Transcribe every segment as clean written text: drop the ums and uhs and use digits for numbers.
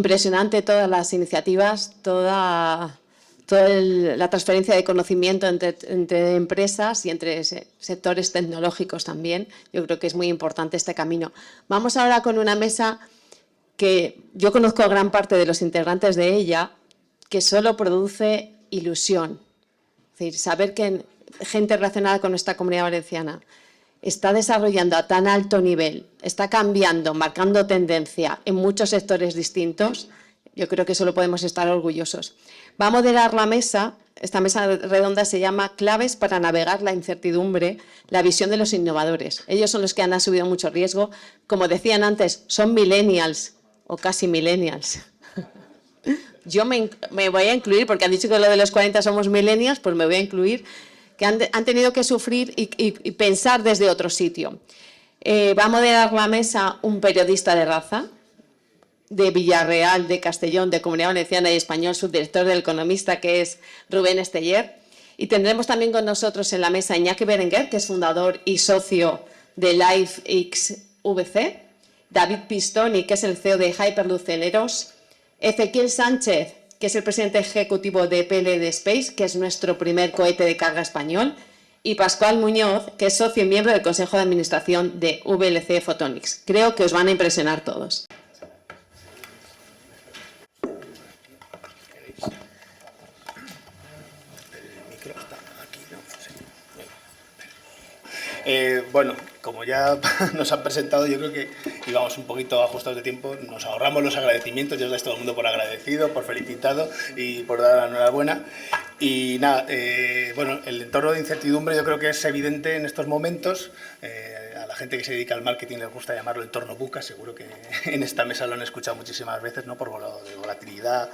impresionante todas las iniciativas, toda la transferencia de conocimiento entre empresas y entre sectores tecnológicos también. Yo creo que es muy importante este camino. Vamos ahora con una mesa que yo conozco a gran parte de los integrantes de ella, que solo produce ilusión. Es decir, saber que gente relacionada con nuestra Comunidad Valenciana está desarrollando a tan alto nivel, está cambiando, marcando tendencia en muchos sectores distintos, yo creo que solo podemos estar orgullosos. Va a moderar la mesa, esta mesa redonda se llama Claves para navegar la incertidumbre, la visión de los innovadores. Ellos son los que han asumido mucho riesgo. Como decían antes, son millennials o casi millennials. Yo me voy a incluir, porque han dicho que lo de los 40 somos millennials, pues me voy a incluir, que han tenido que sufrir y pensar desde otro sitio. Va a moderar la mesa un periodista de raza, de Villarreal, de Castellón, de Comunidad Valenciana y Español, subdirector del Economista, que es Rubén Esteller. Y tendremos también con nosotros en la mesa Iñaki Berenguer, que es fundador y socio de LifeXVC, David Pistoni, que es el CEO de Hyperloop Celeros, Ezequiel Sánchez, que es el presidente ejecutivo de PLD Space, que es nuestro primer cohete de carga español, y Pascual Muñoz, que es socio y miembro del Consejo de Administración de VLC Photonics. Creo que os van a impresionar todos. Bueno, como ya nos han presentado, yo creo que íbamos un poquito ajustados de tiempo, nos ahorramos los agradecimientos, ya os dais todo el mundo por agradecido, por felicitado y por dar la enhorabuena. Y nada, bueno, el entorno de incertidumbre yo creo que es evidente en estos momentos. A la gente que se dedica al marketing les gusta llamarlo entorno VUCA, seguro que en esta mesa lo han escuchado muchísimas veces, ¿no? Por lo de volatilidad,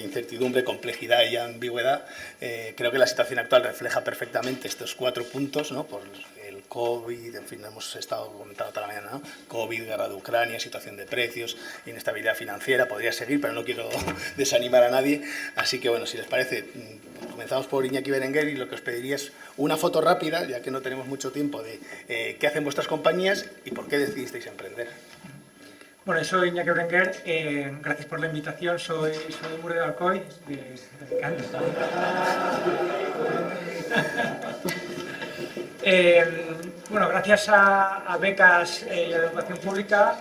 incertidumbre, complejidad y ambigüedad. Creo que la situación actual refleja perfectamente estos 4 puntos, ¿no? Por el COVID, en fin, hemos estado comentando toda la mañana, ¿no? COVID, guerra de Ucrania, situación de precios, inestabilidad financiera, podría seguir, pero no quiero desanimar a nadie. Así que, bueno, si les parece, comenzamos por Iñaki Berenguer y lo que os pediría es una foto rápida, ya que no tenemos mucho tiempo, de qué hacen vuestras compañías y por qué decidisteis emprender. Bueno, soy Iñaki Berenguer, gracias por la invitación, soy de Muro de Alcoy, de Alicante. Bueno, gracias a becas y a la educación pública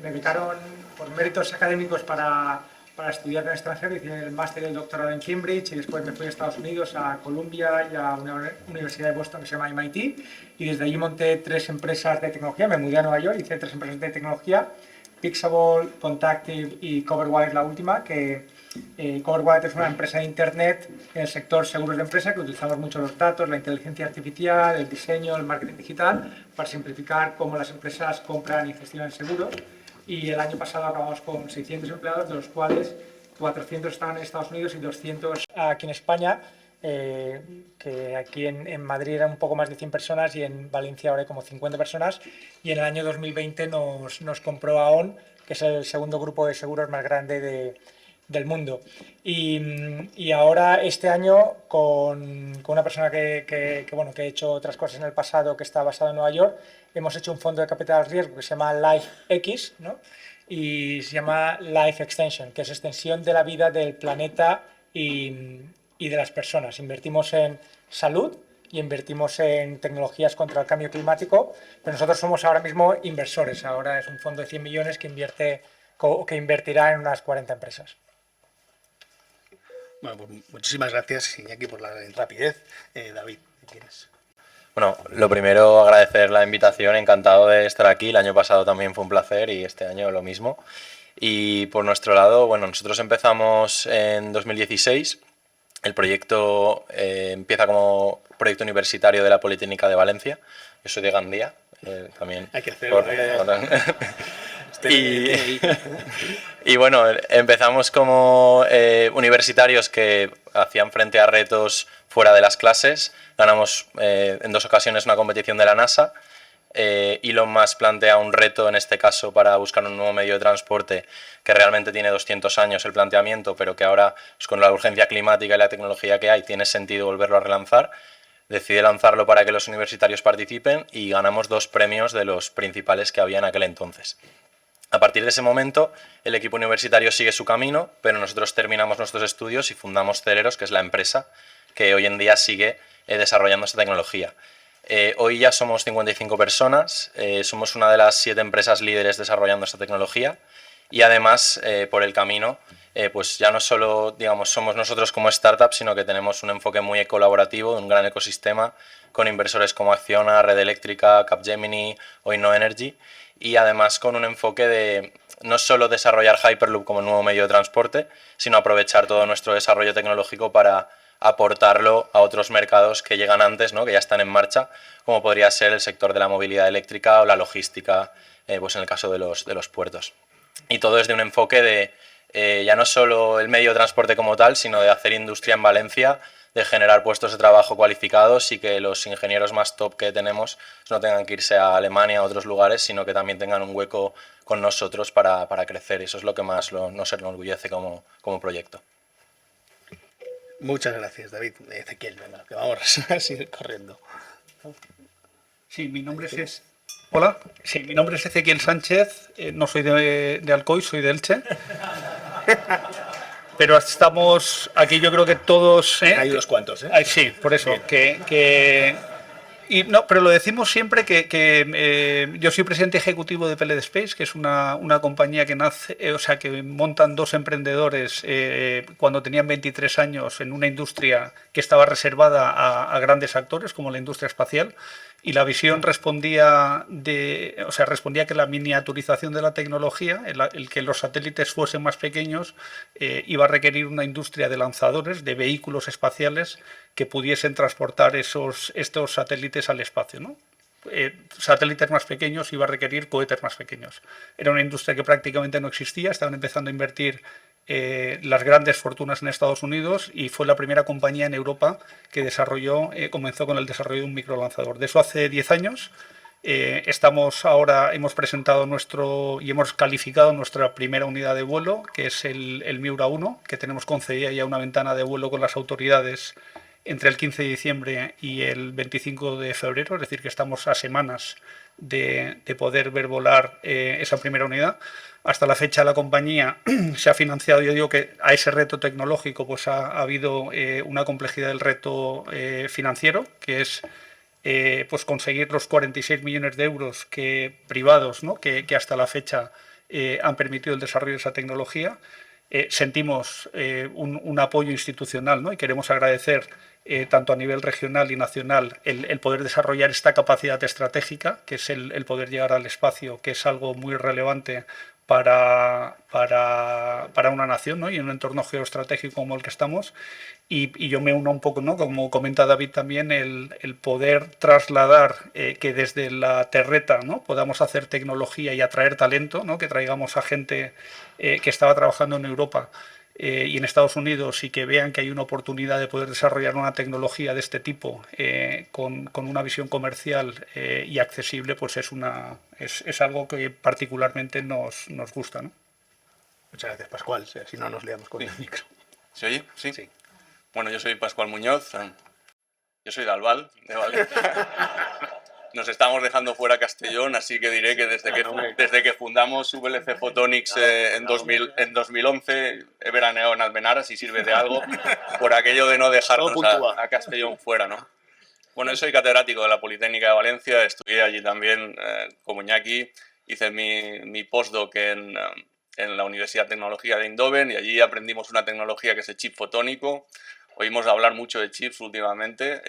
me becaron por méritos académicos para estudiar en el extranjero. Hice el máster y el doctorado en Cambridge y después me fui a Estados Unidos, a Columbia y a una universidad de Boston que se llama MIT, y desde allí monté 3 empresas de tecnología. Me mudé a Nueva York, hice 3 empresas de tecnología: Pixable, Contactive y CoverWallet, la última, que CoverWallet es una empresa de internet en el sector seguros de empresa, que utilizamos mucho los datos, la inteligencia artificial, el diseño, el marketing digital, para simplificar cómo las empresas compran y gestionan seguros. Y el año pasado acabamos con 600 empleados, de los cuales 400 están en Estados Unidos y 200 aquí en España, que aquí en Madrid eran un poco más de 100 personas y en Valencia ahora hay como 50 personas. Y en el año 2020 nos compró Aon, que es el segundo grupo de seguros más grande del mundo. Y ahora, este año, con una persona que he hecho otras cosas en el pasado, que está basado en Nueva York, hemos hecho un fondo de capital riesgo que se llama LifeX, ¿no? Y se llama Life Extension, que es extensión de la vida del planeta y de las personas. Invertimos en salud y invertimos en tecnologías contra el cambio climático, pero nosotros somos ahora mismo inversores. Ahora es un fondo de 100 millones que invertirá en unas 40 empresas. Bueno, pues muchísimas gracias, Iñaki, por la rapidez. David, ¿qué tienes? Bueno, lo primero, agradecer la invitación, encantado de estar aquí. El año pasado también fue un placer y este año lo mismo. Y por nuestro lado, bueno, nosotros empezamos en 2016. El proyecto empieza como proyecto universitario de la Politécnica de Valencia. Yo soy de Gandía. También hay que hacerlo. Y bueno, empezamos como universitarios que hacían frente a retos fuera de las clases. Ganamos en 2 ocasiones una competición de la NASA. Elon Musk plantea un reto, en este caso, para buscar un nuevo medio de transporte que realmente tiene 200 años el planteamiento, pero que ahora, pues, con la urgencia climática y la tecnología que hay, tiene sentido volverlo a relanzar. Decide lanzarlo para que los universitarios participen y ganamos 2 premios de los principales que había en aquel entonces. A partir de ese momento, el equipo universitario sigue su camino, pero nosotros terminamos nuestros estudios y fundamos Celeros, que es la empresa que hoy en día sigue desarrollando esta tecnología. Hoy ya somos 55 personas, somos una de las 7 empresas líderes desarrollando esta tecnología y además por el camino pues ya no solo digamos, somos nosotros como startup, sino que tenemos un enfoque muy colaborativo, un gran ecosistema con inversores como Acciona, Red Eléctrica, Capgemini o InnoEnergy y además con un enfoque de no solo desarrollar Hyperloop como nuevo medio de transporte, sino aprovechar todo nuestro desarrollo tecnológico para aportarlo a otros mercados que llegan antes, ¿no? Que ya están en marcha, como podría ser el sector de la movilidad eléctrica o la logística, pues en el caso de los puertos. Y todo desde un enfoque de ya no solo el medio de transporte como tal, sino de hacer industria en Valencia, de generar puestos de trabajo cualificados y que los ingenieros más top que tenemos no tengan que irse a Alemania o a otros lugares, sino que también tengan un hueco con nosotros para crecer. Eso es lo que más nos enorgullece como proyecto. Muchas gracias, David. Ezequiel, venga, que vamos a seguir corriendo. Sí, mi nombre es... Hola, sí, mi nombre es Ezequiel Sánchez, no soy de Alcoy, soy de Elche. Pero estamos aquí, yo creo que todos... Hay unos cuantos, ¿eh? Sí, por eso, y no, pero lo decimos siempre que yo soy presidente ejecutivo de Pellet Space, que es una compañía que nace, o sea, que montan 2 emprendedores cuando tenían 23 años en una industria que estaba reservada a grandes actores como la industria espacial. Y la visión respondía que la miniaturización de la tecnología, el que los satélites fuesen más pequeños, iba a requerir una industria de lanzadores, de vehículos espaciales que pudiesen transportar estos satélites al espacio, ¿no? Satélites más pequeños iba a requerir cohetes más pequeños. Era una industria que prácticamente no existía, estaban empezando a invertir las grandes fortunas en Estados Unidos y fue la primera compañía en Europa que comenzó con el desarrollo de un microlanzador. De eso hace 10 años. Hemos presentado y hemos calificado nuestra primera unidad de vuelo, que es el Miura 1, que tenemos concedida ya una ventana de vuelo con las autoridades entre el 15 de diciembre y el 25 de febrero, es decir, que estamos a semanas de poder ver volar esa primera unidad. Hasta la fecha la compañía se ha financiado, yo digo que a ese reto tecnológico pues ha habido una complejidad del reto financiero, que es pues conseguir los 46 millones de euros privados, ¿no? que hasta la fecha han permitido el desarrollo de esa tecnología. Sentimos un apoyo institucional, ¿no? Y queremos agradecer tanto a nivel regional y nacional el poder desarrollar esta capacidad estratégica, que es el poder llegar al espacio, que es algo muy relevante para una nación, ¿no? Y en un entorno geoestratégico como el que estamos. Y yo me uno un poco, ¿no? Como comenta David también, el poder trasladar que desde la terreta, ¿no? podamos hacer tecnología y atraer talento, ¿no? Que traigamos a gente que estaba trabajando en Europa y en Estados Unidos y que vean que hay una oportunidad de poder desarrollar una tecnología de este tipo con una visión comercial y accesible, pues es algo que particularmente nos gusta, ¿no? Muchas gracias, Pascual. Si no, nos liamos con el micro. ¿Se oye? Sí. Sí. Bueno, yo soy Pascual Muñoz. Yo soy de Albal, de Valencia. Nos estamos dejando fuera Castellón, así que diré que desde que fundamos VLC Photonics en 2011 he veraneado en Almenara, si sirve de algo, por aquello de no dejarnos a Castellón fuera, ¿no? Bueno, yo soy catedrático de la Politécnica de Valencia, estudié allí también como Iñaki, hice mi postdoc en la Universidad Tecnológica de Eindhoven y allí aprendimos una tecnología que es el chip fotónico. Oímos hablar mucho de chips últimamente,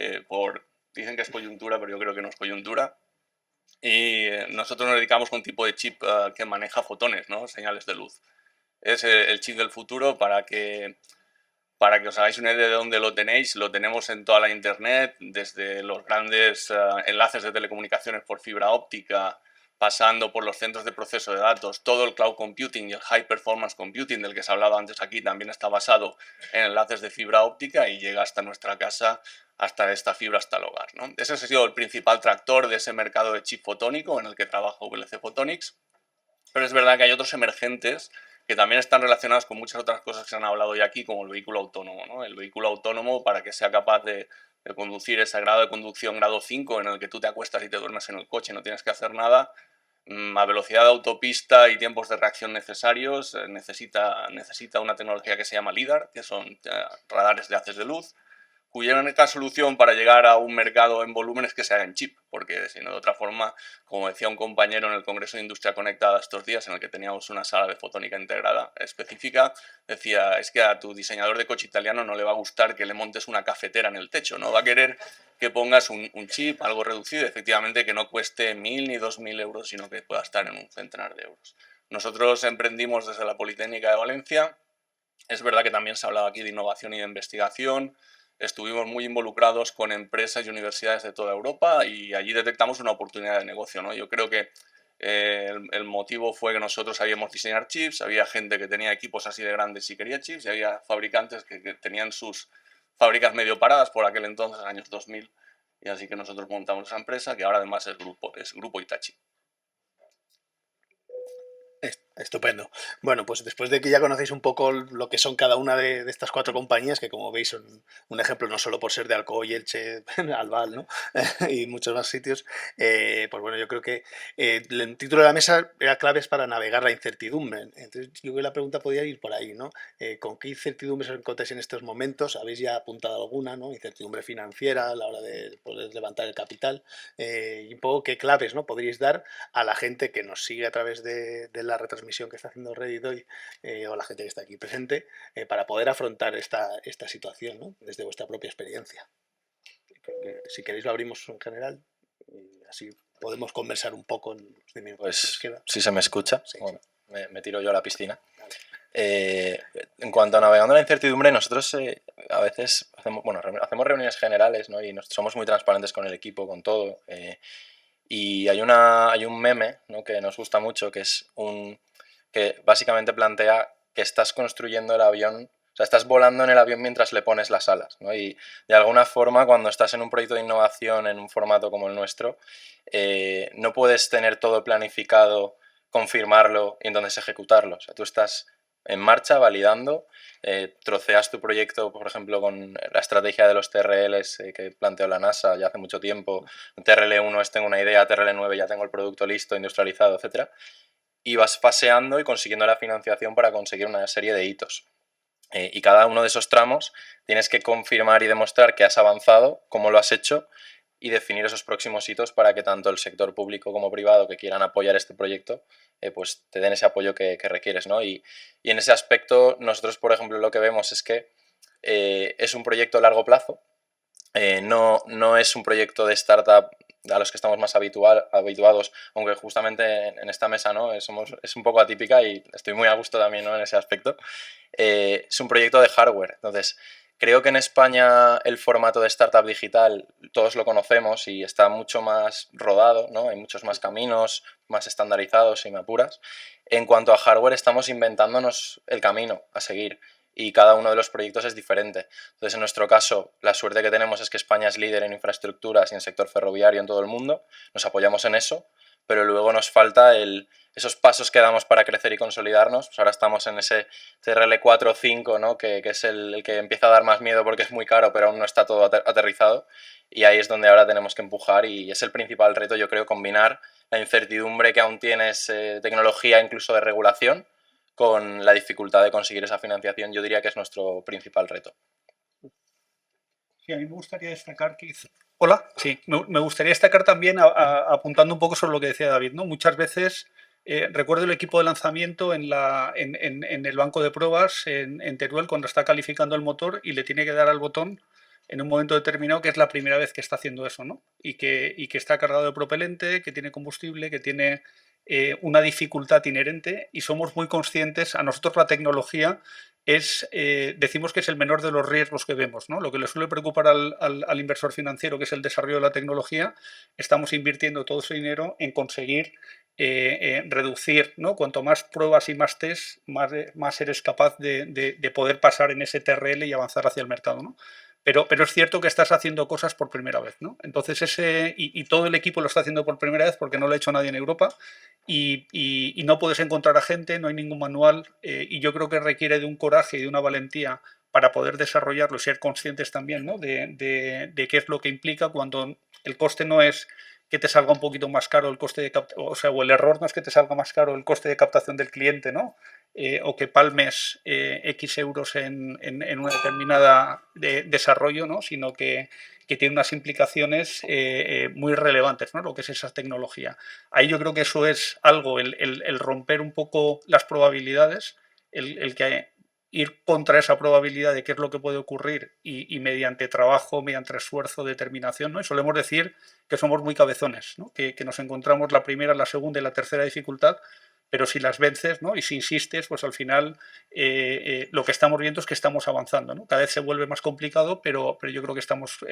dicen que es coyuntura, pero yo creo que no es coyuntura. Y nosotros nos dedicamos a un tipo de chip que maneja fotones, ¿no? Señales de luz. Es el chip del futuro para que os hagáis una idea de dónde lo tenéis. Lo tenemos en toda la internet, desde los grandes enlaces de telecomunicaciones por fibra óptica, pasando por los centros de proceso de datos. Todo el cloud computing y el high performance computing del que se ha hablado antes aquí también está basado en enlaces de fibra óptica y llega hasta nuestra casa, hasta esta fibra, hasta el hogar, ¿no? Ese ha sido el principal tractor de ese mercado de chip fotónico en el que trabaja VLC Photonics. Pero es verdad que hay otros emergentes que también están relacionados con muchas otras cosas que se han hablado ya aquí, como el vehículo autónomo, ¿no? El vehículo autónomo, para que sea capaz de conducir ese grado de conducción grado 5 en el que tú te acuestas y te duermes en el coche, no tienes que hacer nada, a velocidad de autopista y tiempos de reacción necesarios, necesita una tecnología que se llama LIDAR, que son radares de haces de luz, cuya única solución para llegar a un mercado en volumen es que se haga en chip, porque si no, de otra forma, como decía un compañero en el Congreso de Industria Conectada estos días, en el que teníamos una sala de fotónica integrada específica, decía, es que a tu diseñador de coche italiano no le va a gustar que le montes una cafetera en el techo, no va a querer que pongas un chip, algo reducido, efectivamente que no cueste 1.000 ni 2.000 euros, sino que pueda estar en un centenar de euros. Nosotros emprendimos desde la Politécnica de Valencia, es verdad que también se ha hablado aquí de innovación y de investigación, estuvimos muy involucrados con empresas y universidades de toda Europa y allí detectamos una oportunidad de negocio, ¿no? Yo creo que el motivo fue que nosotros sabíamos diseñar chips, había gente que tenía equipos así de grandes y quería chips, y había fabricantes que tenían sus fábricas medio paradas por aquel entonces, en años 2000, y así que nosotros montamos esa empresa, que ahora además es Grupo Hitachi. Estupendo. Bueno, pues después de que ya conocéis un poco lo que son cada una de estas 4 compañías, que como veis son un ejemplo no solo por ser de Alcoy, Elche, Albal, ¿no? y muchos más sitios, pues bueno, yo creo que el título de la mesa era claves para navegar la incertidumbre. Entonces yo creo que la pregunta podría ir por ahí, ¿no? ¿Con qué incertidumbres os encontráis en estos momentos? Habéis ya apuntado alguna, ¿no? Incertidumbre financiera a la hora de poder levantar el capital, y un poco qué claves, ¿no? podríais dar a la gente que nos sigue a través de la retransmisión que está haciendo Reddit hoy, o la gente que está aquí presente, para poder afrontar esta situación, ¿no? desde vuestra propia experiencia. Si queréis lo abrimos en general y así podemos conversar un poco en los minutos Pues que nos queda. si se me escucha, Sí, bueno, me tiro yo a la piscina. En cuanto a navegando la incertidumbre, nosotros a veces hacemos reuniones generales, ¿no? Y somos muy transparentes con el equipo, con todo. Y hay un meme, ¿no? que nos gusta mucho, que es que básicamente plantea que estás construyendo el avión, o sea, estás volando en el avión mientras le pones las alas, ¿no? Y de alguna forma, cuando estás en un proyecto de innovación en un formato como el nuestro, no puedes tener todo planificado, confirmarlo y entonces ejecutarlo. O sea, tú estás en marcha, validando, troceas tu proyecto, por ejemplo, con la estrategia de los TRLs que planteó la NASA ya hace mucho tiempo. TRL1 es tengo una idea, TRL9 ya tengo el producto listo, industrializado, etc. Y vas faseando y consiguiendo la financiación para conseguir una serie de hitos. Y cada uno de esos tramos tienes que confirmar y demostrar que has avanzado, cómo lo has hecho, y definir esos próximos hitos para que tanto el sector público como privado que quieran apoyar este proyecto pues te den ese apoyo que requieres, ¿no? Y en ese aspecto nosotros, por ejemplo, lo que vemos es que es un proyecto a largo plazo, no es un proyecto de startup a los que estamos más habituados, aunque justamente en esta mesa, ¿no? es un poco atípica y estoy muy a gusto también, ¿no? en ese aspecto. Es un proyecto de hardware, entonces creo que en España el formato de startup digital todos lo conocemos y está mucho más rodado, ¿no? Hay muchos más caminos, más estandarizados, si me apuras. En cuanto a hardware, estamos inventándonos el camino a seguir y cada uno de los proyectos es diferente. Entonces, en nuestro caso, la suerte que tenemos es que España es líder en infraestructuras y en sector ferroviario en todo el mundo, nos apoyamos en eso, pero luego nos falta esos pasos que damos para crecer y consolidarnos. Pues ahora estamos en ese TRL 4 o 5, ¿no? que es el que empieza a dar más miedo porque es muy caro, pero aún no está todo aterrizado, y ahí es donde ahora tenemos que empujar y es el principal reto, yo creo, combinar la incertidumbre que aún tienes, tecnología, incluso de regulación, con la dificultad de conseguir esa financiación. Yo diría que es nuestro principal reto. Sí, a mí me gustaría destacar que... Hola, sí, me gustaría destacar también, apuntando un poco sobre lo que decía David, ¿no? Muchas veces recuerdo el equipo de lanzamiento en el banco de pruebas en Teruel cuando está calificando el motor y le tiene que dar al botón en un momento determinado, que es la primera vez que está haciendo eso, ¿no? Y que está cargado de propelente, que tiene combustible, que tiene una dificultad inherente, y somos muy conscientes. A nosotros la tecnología decimos que es el menor de los riesgos que vemos, ¿no? Lo que le suele preocupar al inversor financiero, que es el desarrollo de la tecnología, estamos invirtiendo todo ese dinero en conseguir reducir, ¿no? Cuanto más pruebas y más test, más eres capaz de poder pasar en ese TRL y avanzar hacia el mercado, ¿no? Pero es cierto que estás haciendo cosas por primera vez, ¿no? Entonces y todo el equipo lo está haciendo por primera vez porque no lo ha hecho nadie en Europa, y no puedes encontrar a gente, no hay ningún manual, y yo creo que requiere de un coraje y de una valentía para poder desarrollarlo y ser conscientes también, ¿no? de qué es lo que implica cuando el coste no es que te salga un poquito más caro el coste de captación, o sea, o el error no es que te salga más caro el coste de captación del cliente, ¿no? O que palmes X euros en una determinada desarrollo, ¿no? Sino que tiene unas implicaciones muy relevantes, ¿no? Lo que es esa tecnología. Ahí yo creo que eso es algo, el romper un poco las probabilidades, el que ir contra esa probabilidad de qué es lo que puede ocurrir y mediante trabajo, mediante esfuerzo, determinación, ¿no? Y solemos decir que somos muy cabezones, ¿no? Que nos encontramos la primera, la segunda y la tercera dificultad, pero si las vences, ¿no? Y si insistes, pues al final lo que estamos viendo es que estamos avanzando, ¿no? Cada vez se vuelve más complicado, pero yo creo que estamos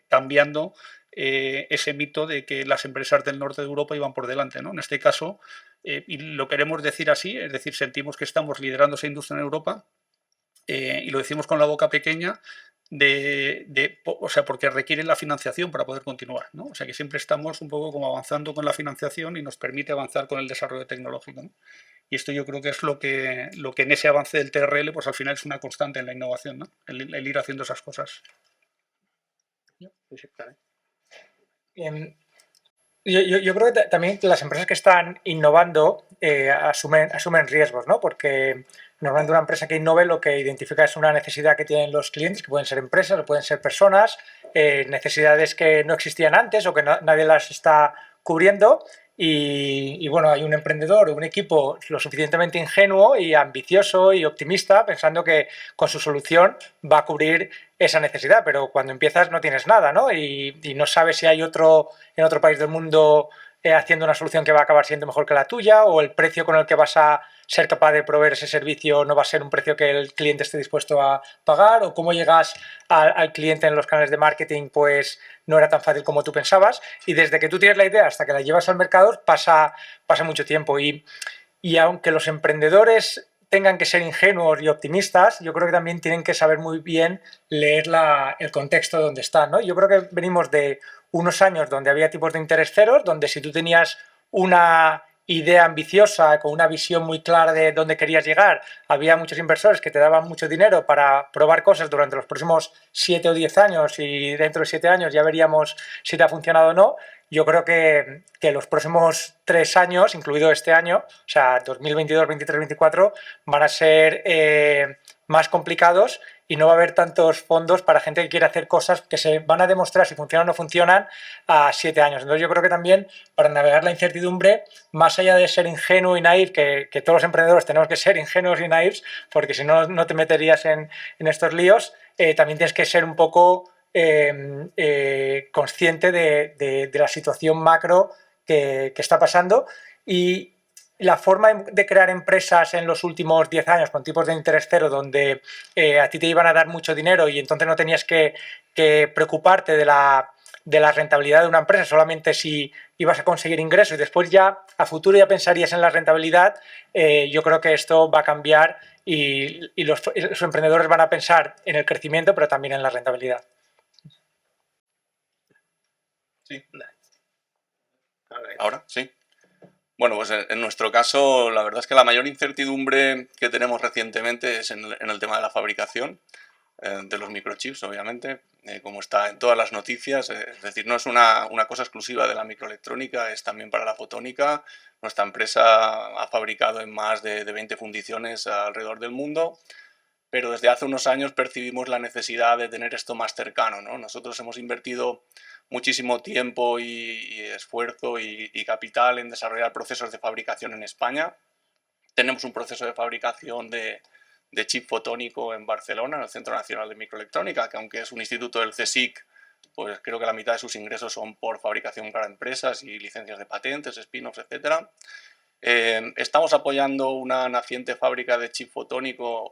cambiando ese mito de que las empresas del norte de Europa iban por delante, ¿no? En este caso, y lo queremos decir así, es decir, sentimos que estamos liderando esa industria en Europa y lo decimos con la boca pequeña, o sea, porque requiere la financiación para poder continuar, ¿no? O sea, que siempre estamos un poco como avanzando con la financiación y nos permite avanzar con el desarrollo tecnológico, ¿no? Y esto yo creo que es lo que en ese avance del TRL, pues al final es una constante en la innovación, ¿no? El ir haciendo esas cosas. Yo creo que también las empresas que están innovando asumen riesgos, ¿no? Porque normalmente una empresa que innove lo que identifica es una necesidad que tienen los clientes, que pueden ser empresas o pueden ser personas, necesidades que no existían antes o que nadie las está cubriendo. Y bueno, hay un emprendedor o un equipo lo suficientemente ingenuo y ambicioso y optimista pensando que con su solución va a cubrir esa necesidad, pero cuando empiezas no tienes nada, ¿no? Y no sabes si hay otro en otro país del mundo haciendo una solución que va a acabar siendo mejor que la tuya, o el precio con el que vas a ser capaz de proveer ese servicio no va a ser un precio que el cliente esté dispuesto a pagar, o cómo llegas al cliente en los canales de marketing, pues no era tan fácil como tú pensabas, y desde que tú tienes la idea hasta que la llevas al mercado pasa mucho tiempo. Y aunque los emprendedores tengan que ser ingenuos y optimistas, yo creo que también tienen que saber muy bien leer el contexto donde están, ¿no? Yo creo que venimos de unos años donde había tipos de interés ceros, donde si tú tenías una idea ambiciosa, con una visión muy clara de dónde querías llegar, había muchos inversores que te daban mucho dinero para probar cosas durante los próximos 7 o 10 años, y dentro de 7 años ya veríamos si te ha funcionado o no. Yo creo que los próximos 3 años, incluido este año, o sea, 2022, 23, 24, van a ser más complicados y no va a haber tantos fondos para gente que quiere hacer cosas que se van a demostrar si funcionan o no funcionan a 7 años. Entonces yo creo que también para navegar la incertidumbre, más allá de ser ingenuo y naif, que todos los emprendedores tenemos que ser ingenuos y naifs, porque si no, no te meterías en estos líos, también tienes que ser un poco consciente de la situación macro que está pasando. Y la forma de crear empresas en los últimos 10 años con tipos de interés cero, donde a ti te iban a dar mucho dinero y entonces no tenías que preocuparte de la rentabilidad de una empresa, solamente si ibas a conseguir ingresos, y después ya a futuro ya pensarías en la rentabilidad. Yo creo que esto va a cambiar y los emprendedores van a pensar en el crecimiento, pero también en la rentabilidad. Sí. ¿Ahora? Sí. Bueno, pues en nuestro caso, la verdad es que la mayor incertidumbre que tenemos recientemente es en el tema de la fabricación de los microchips, obviamente, como está en todas las noticias. Es decir, no es una cosa exclusiva de la microelectrónica, es también para la fotónica. Nuestra empresa ha fabricado en más de 20 fundiciones alrededor del mundo, pero desde hace unos años percibimos la necesidad de tener esto más cercano, ¿no? Nosotros hemos invertido muchísimo tiempo y esfuerzo y capital en desarrollar procesos de fabricación en España. Tenemos un proceso de fabricación de chip fotónico en Barcelona, en el Centro Nacional de Microelectrónica, que aunque es un instituto del CSIC, pues creo que la mitad de sus ingresos son por fabricación para empresas y licencias de patentes, spin-offs, etc. Estamos apoyando una naciente fábrica de chip fotónico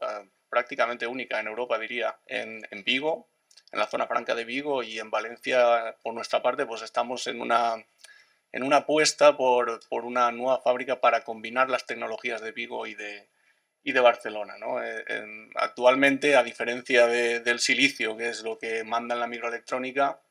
prácticamente única en Europa, diría, en Vigo, en la zona franca de Vigo, y en Valencia, por nuestra parte, pues estamos en una apuesta por una nueva fábrica para combinar las tecnologías de Vigo y de Barcelona, ¿no? Actualmente, a diferencia del silicio, que es lo que manda en la microelectrónica,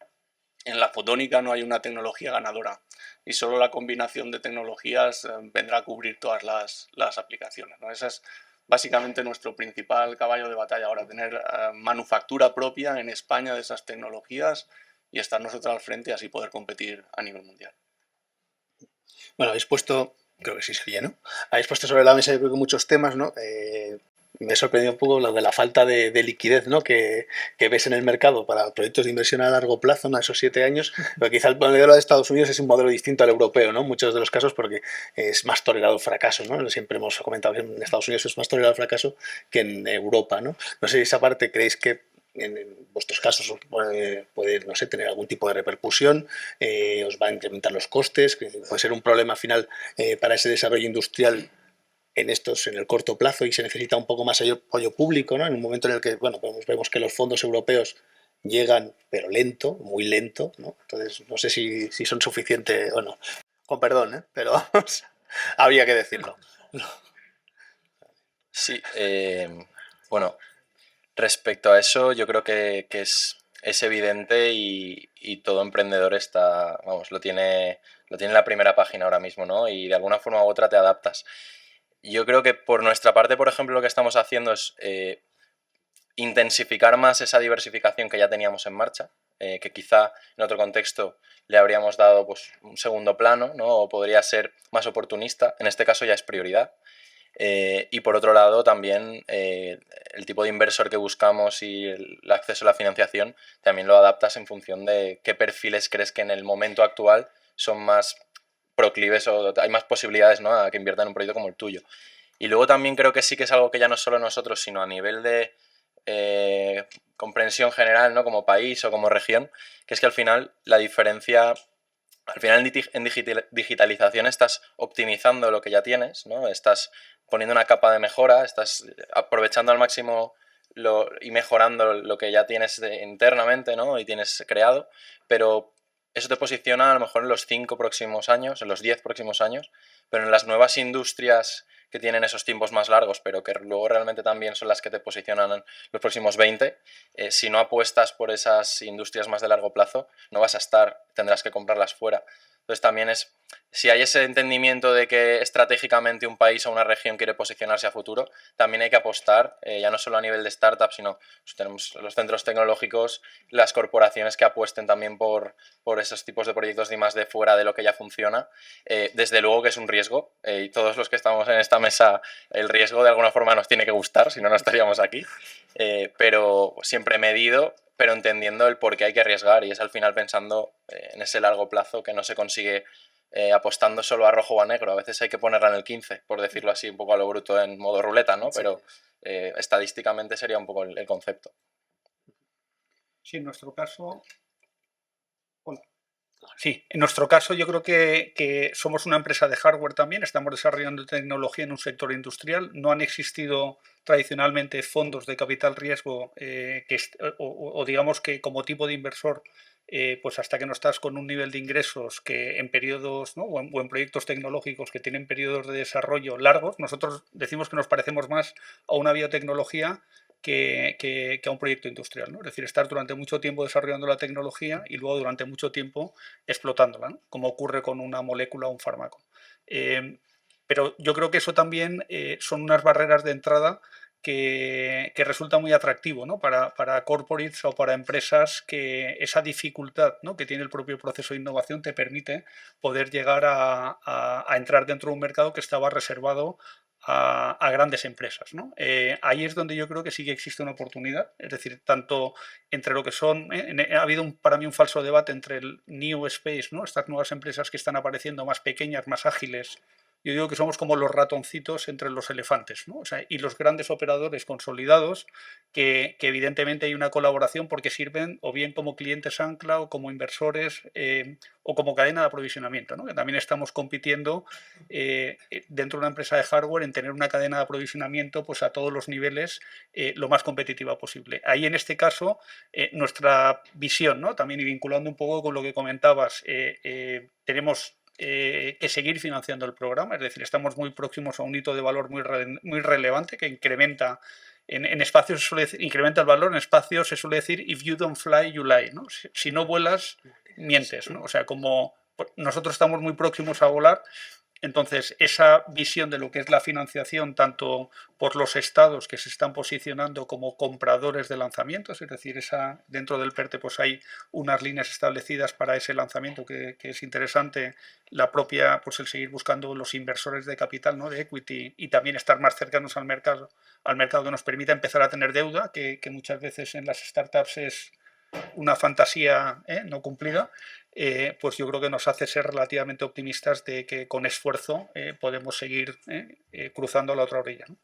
en la fotónica no hay una tecnología ganadora, y solo la combinación de tecnologías vendrá a cubrir todas las aplicaciones, ¿no? Esa es básicamente nuestro principal caballo de batalla ahora, tener manufactura propia en España de esas tecnologías y estar nosotros al frente y así poder competir a nivel mundial. Bueno, habéis puesto, creo que sí sería, ¿no? Habéis puesto sobre la mesa, yo creo que muchos temas, ¿no? Me ha sorprendido un poco lo de la falta de liquidez, ¿no? que ves en el mercado para proyectos de inversión a largo plazo, ¿no? Esos 7 años, pero quizá el modelo de Estados Unidos es un modelo distinto al europeo, ¿no? En muchos de los casos porque es más tolerado el fracaso, ¿no? Siempre hemos comentado que en Estados Unidos es más tolerado el fracaso que en Europa, ¿no? No sé si esa parte creéis que en vuestros casos puede, no sé, tener algún tipo de repercusión, os va a incrementar los costes, que puede ser un problema final para ese desarrollo industrial en el corto plazo, y se necesita un poco más apoyo público, ¿no? En un momento en el que, bueno, pues vemos que los fondos europeos llegan, pero lento, muy lento, ¿no? Entonces, no sé si son suficientes o no. Con perdón, pero vamos, habría que decirlo. Sí, bueno, respecto a eso, yo creo que es evidente y todo emprendedor está, vamos, lo tiene en la primera página ahora mismo, ¿no? Y de alguna forma u otra te adaptas. Yo creo que por nuestra parte, por ejemplo, lo que estamos haciendo es intensificar más esa diversificación que ya teníamos en marcha, que quizá en otro contexto le habríamos dado pues, un segundo plano, ¿no? O podría ser más oportunista. En este caso ya es prioridad. Y por otro lado, también el tipo de inversor que buscamos y el acceso a la financiación también lo adaptas en función de qué perfiles crees que en el momento actual son más proclives o hay más posibilidades, ¿no? A que inviertan en un proyecto como el tuyo. Y luego también creo que sí que es algo que ya no es solo nosotros, sino a nivel de comprensión general, ¿no? Como país o como región, que es que al final la diferencia... Al final en digitalización estás optimizando lo que ya tienes, ¿no? Estás poniendo una capa de mejora, estás aprovechando al máximo y mejorando lo que ya tienes internamente, ¿no? Y tienes creado, pero eso te posiciona a lo mejor en los 5 próximos años, en los 10 próximos años, pero en las nuevas industrias que tienen esos tiempos más largos, pero que luego realmente también son las que te posicionan en los próximos 20, si no apuestas por esas industrias más de largo plazo, no vas a estar, tendrás que comprarlas fuera. Entonces también si hay ese entendimiento de que estratégicamente un país o una región quiere posicionarse a futuro, también hay que apostar, ya no solo a nivel de startup, sino pues, tenemos los centros tecnológicos, las corporaciones que apuesten también por esos tipos de proyectos de I+D fuera de lo que ya funciona. Desde luego que es un riesgo, y todos los que estamos en esta mesa, el riesgo de alguna forma nos tiene que gustar, si no, no estaríamos aquí, pero siempre medido, pero entendiendo el por qué hay que arriesgar, y es al final pensando en ese largo plazo que no se consigue apostando solo a rojo o a negro. A veces hay que ponerla en el 15, por decirlo así, un poco a lo bruto en modo ruleta, ¿no? Pero estadísticamente sería un poco el concepto. Sí, en nuestro caso... Hola. Sí, en nuestro caso yo creo que somos una empresa de hardware también, estamos desarrollando tecnología en un sector industrial, no han existido tradicionalmente fondos de capital riesgo o digamos que como tipo de inversor, pues hasta que no estás con un nivel de ingresos que en periodos, ¿no? o en proyectos tecnológicos que tienen periodos de desarrollo largos, nosotros decimos que nos parecemos más a una biotecnología que a un proyecto industrial, ¿no? Es decir, estar durante mucho tiempo desarrollando la tecnología y luego durante mucho tiempo explotándola, ¿no? Como ocurre con una molécula o un fármaco. Pero yo creo que eso también son unas barreras de entrada que resulta muy atractivo, ¿no? para corporates o para empresas, que esa dificultad, ¿no? que tiene el propio proceso de innovación te permite poder llegar a entrar dentro de un mercado que estaba reservado a grandes empresas, ¿no? Ahí es donde yo creo que sí que existe una oportunidad, es decir, tanto entre lo que son... ha habido para mí un falso debate entre el New Space, ¿no? Estas nuevas empresas que están apareciendo más pequeñas, más ágiles. Yo digo que somos como los ratoncitos entre los elefantes, ¿no? O sea, y los grandes operadores consolidados, que evidentemente hay una colaboración porque sirven o bien como clientes ancla o como inversores o como cadena de aprovisionamiento, ¿no? Que también estamos compitiendo dentro de una empresa de hardware en tener una cadena de aprovisionamiento pues, a todos los niveles lo más competitiva posible. Ahí en este caso nuestra visión, ¿no? También y vinculando un poco con lo que comentabas, tenemos que seguir financiando el programa, es decir, estamos muy próximos a un hito de valor muy relevante que incrementa en espacios, se suele decir, incrementa el valor, en espacios se suele decir if you don't fly, you lie, ¿no? Si no vuelas, mientes, ¿no? O sea, como nosotros estamos muy próximos a volar, Entonces, esa visión de lo que es la financiación, tanto por los estados que se están posicionando como compradores de lanzamientos, es decir, dentro del PERTE pues hay unas líneas establecidas para ese lanzamiento que es interesante, la propia, pues el seguir buscando los inversores de capital, ¿no? De equity, y también estar más cercanos al mercado que nos permita empezar a tener deuda, que muchas veces en las startups es una fantasía no cumplida. Pues yo creo que nos hace ser relativamente optimistas de que con esfuerzo podemos seguir cruzando a la otra orilla, ¿no?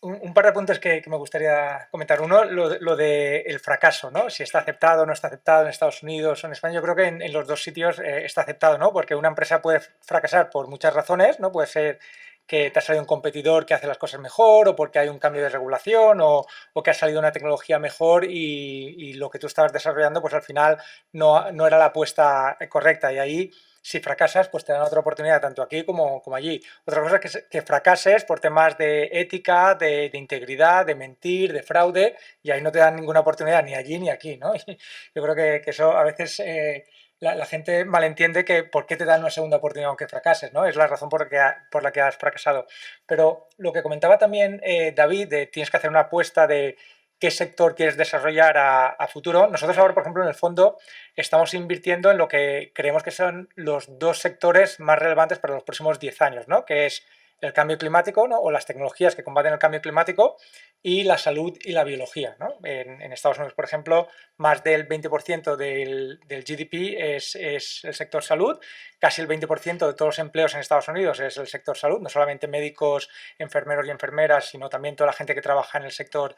Un par de puntos que me gustaría comentar. Uno, lo del fracaso, ¿no? Si está aceptado o no está aceptado en Estados Unidos o en España. Yo creo que en los dos sitios está aceptado, ¿no? Porque una empresa puede fracasar por muchas razones, ¿no? Puede ser que te ha salido un competidor que hace las cosas mejor, o porque hay un cambio de regulación, o que ha salido una tecnología mejor y lo que tú estabas desarrollando, pues al final no era la apuesta correcta. Y ahí, si fracasas, pues te dan otra oportunidad, tanto aquí como allí. Otra cosa es que fracases por temas de ética, de integridad, de mentir, de fraude, y ahí no te dan ninguna oportunidad, ni allí ni aquí, ¿no? Y yo creo que eso a veces la gente malentiende que por qué te dan una segunda oportunidad aunque fracases, ¿no? Es la razón por la que has fracasado. Pero lo que comentaba también David, de tienes que hacer una apuesta de qué sector quieres desarrollar a futuro. Nosotros ahora, por ejemplo, en el fondo estamos invirtiendo en lo que creemos que son los dos sectores más relevantes para los próximos 10 años, ¿no? Que es el cambio climático, ¿no? O las tecnologías que combaten el cambio climático, y la salud y la biología, ¿no? En Estados Unidos, por ejemplo, más del 20% del GDP es el sector salud, casi el 20% de todos los empleos en Estados Unidos es el sector salud, no solamente médicos, enfermeros y enfermeras, sino también toda la gente que trabaja en el sector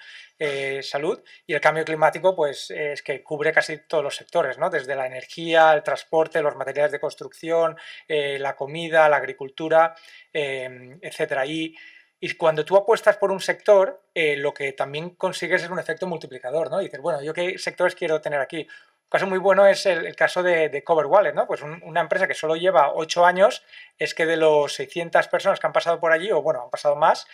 salud. Y el cambio climático, pues es que cubre casi todos los sectores, ¿no? Desde la energía, el transporte, los materiales de construcción, la comida, la agricultura, etcétera. Y cuando tú apuestas por un sector, lo que también consigues es un efecto multiplicador, ¿no? Y dices, bueno, ¿yo qué sectores quiero tener aquí? Un caso muy bueno es el caso de Cover Wallet, ¿no? Pues una empresa que solo lleva 8 años, es que de los 600 personas que han pasado por allí, o bueno, han pasado más,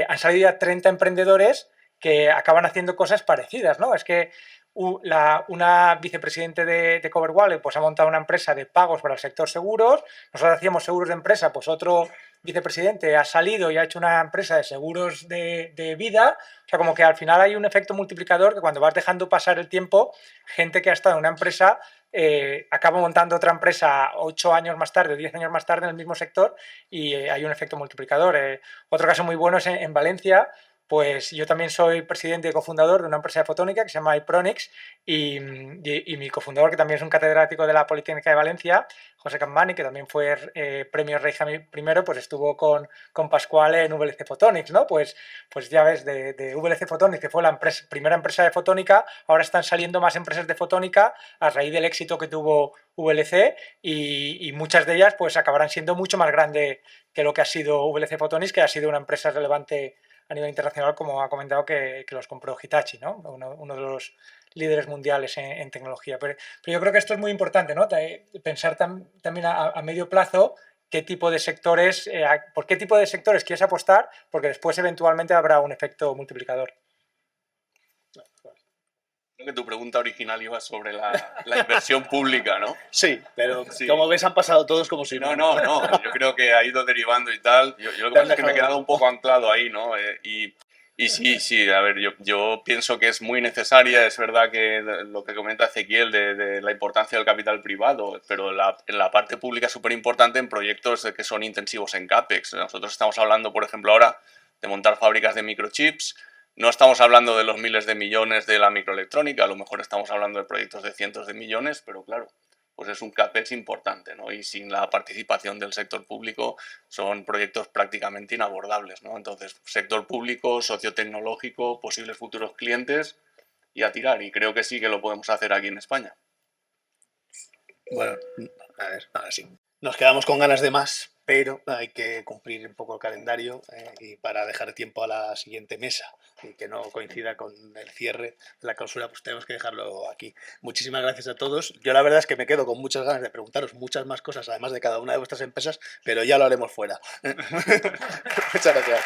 han salido ya 30 emprendedores que acaban haciendo cosas parecidas, ¿no? Es que una vicepresidente de Cover Wallet pues ha montado una empresa de pagos para el sector seguros. Nosotros hacíamos seguros de empresa, pues otro vicepresidente ha salido y ha hecho una empresa de seguros de vida. O sea, como que al final hay un efecto multiplicador que cuando vas dejando pasar el tiempo, gente que ha estado en una empresa acaba montando otra empresa 8 años más tarde, 10 años más tarde en el mismo sector, y hay un efecto multiplicador. Otro caso muy bueno es en Valencia. Pues yo también soy presidente y cofundador de una empresa de fotónica que se llama iPronix, y mi cofundador, que también es un catedrático de la Politécnica de Valencia, José Campani, que también fue premio Rey Jaime I, pues estuvo con Pascual en VLC Photonics, ¿no? Pues ya ves, de VLC Photonics, que fue la primera empresa de fotónica, ahora están saliendo más empresas de fotónica a raíz del éxito que tuvo VLC, y muchas de ellas pues acabarán siendo mucho más grande que lo que ha sido VLC Photonics, que ha sido una empresa relevante a nivel internacional, como ha comentado, que los compró Hitachi, ¿no? Uno de los líderes mundiales en tecnología. Pero yo creo que esto es muy importante, ¿no? Pensar también a medio plazo qué tipo de sectores, por qué tipo de sectores quieres apostar, porque después eventualmente habrá un efecto multiplicador. Creo que tu pregunta original iba sobre la inversión pública, ¿no? Sí, pero Sí. como ves han pasado todos como si No, yo creo que ha ido derivando y tal. Yo lo que pasa es que me he quedado un poco anclado ahí, ¿no? Y sí, a ver, yo pienso que es muy necesaria, es verdad que lo que comenta Ezequiel de la importancia del capital privado, pero en la parte pública es súper importante en proyectos que son intensivos en CAPEX. Nosotros estamos hablando, por ejemplo, ahora de montar fábricas de microchips. No estamos hablando de los miles de millones de la microelectrónica, a lo mejor estamos hablando de proyectos de cientos de millones, pero claro, pues es un CAPEX importante, ¿no? Y sin la participación del sector público son proyectos prácticamente inabordables, ¿no? Entonces, sector público, sociotecnológico, posibles futuros clientes y a tirar. Y creo que sí que lo podemos hacer aquí en España. Bueno, a ver, ahora sí. Nos quedamos con ganas de más, pero hay que cumplir un poco el calendario y para dejar tiempo a la siguiente mesa y que no coincida con el cierre de la clausura, pues tenemos que dejarlo aquí. Muchísimas gracias a todos. Yo la verdad es que me quedo con muchas ganas de preguntaros muchas más cosas, además de cada una de vuestras empresas, pero ya lo haremos fuera. Muchas gracias.